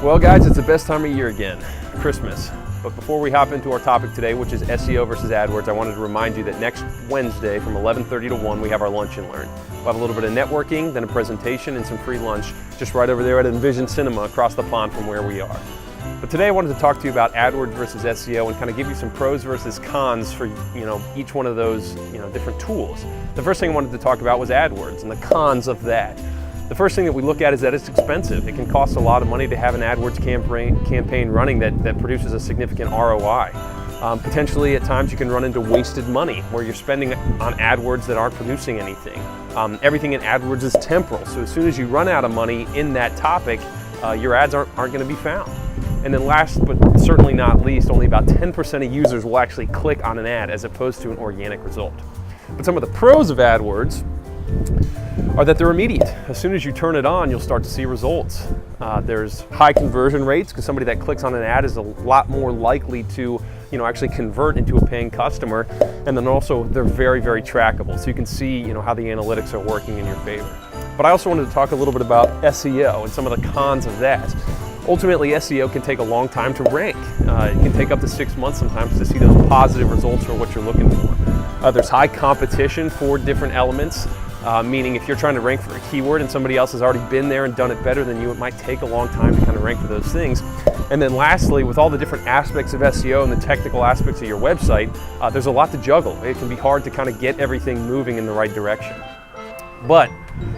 Well guys, it's the best time of year again, Christmas. But before we hop into our topic today, which is SEO versus AdWords, I wanted to remind you that next Wednesday from 11:30 to 1, we have our Lunch and Learn. We'll have a little bit of networking, then a presentation and some free lunch just right over there at Envision Cinema across the pond from where we are. But today I wanted to talk to you about AdWords versus SEO and kind of give you some pros versus cons for each one of those different tools. The first thing I wanted to talk about was AdWords and the cons of that. The first thing that we look at is that it's expensive. It can cost a lot of money to have an AdWords campaign running that produces a significant ROI. Potentially at times you can run into wasted money where you're spending on AdWords that aren't producing anything. Everything in AdWords is temporal, so as soon as you run out of money in that topic, your ads aren't going to be found. And then last but certainly not least, only about 10% of users will actually click on an ad as opposed to an organic result. But some of the pros of AdWords are that they're immediate. As soon as you turn it on, you'll start to see results. There's high conversion rates because somebody that clicks on an ad is a lot more likely to actually convert into a paying customer. And then also they're very, very trackable. So you can see how the analytics are working in your favor. But I also wanted to talk a little bit about SEO and some of the cons of that. Ultimately, SEO can take a long time to rank. It can take up to 6 months sometimes to see those positive results for what you're looking for. There's high competition for different elements. Meaning if you're trying to rank for a keyword and somebody else has already been there and done it better than you, it might take a long time to kind of rank for those things. And then lastly, with all the different aspects of SEO and the technical aspects of your website, there's a lot to juggle. It can be hard to kind of get everything moving in the right direction. But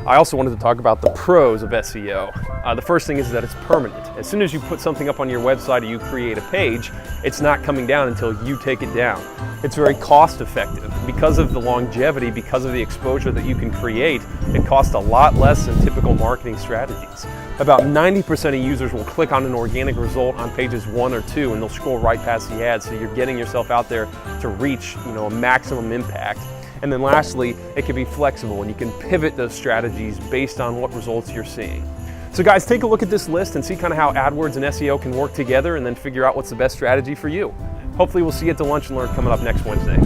I also wanted to talk about the pros of SEO. The first thing is that it's permanent. As soon as you put something up on your website or you create a page, it's not coming down until you take it down. It's very cost effective. Because of the longevity, because of the exposure that you can create, it costs a lot less than typical marketing strategies. About 90% of users will click on an organic result on pages 1 or 2 and they'll scroll right past the ad, so you're getting yourself out there to reach a maximum impact. And then lastly, it can be flexible and you can pivot those strategies based on what results you're seeing. So guys, take a look at this list and see kind of how AdWords and SEO can work together and then figure out what's the best strategy for you. Hopefully we'll see you at the Lunch and Learn coming up next Wednesday.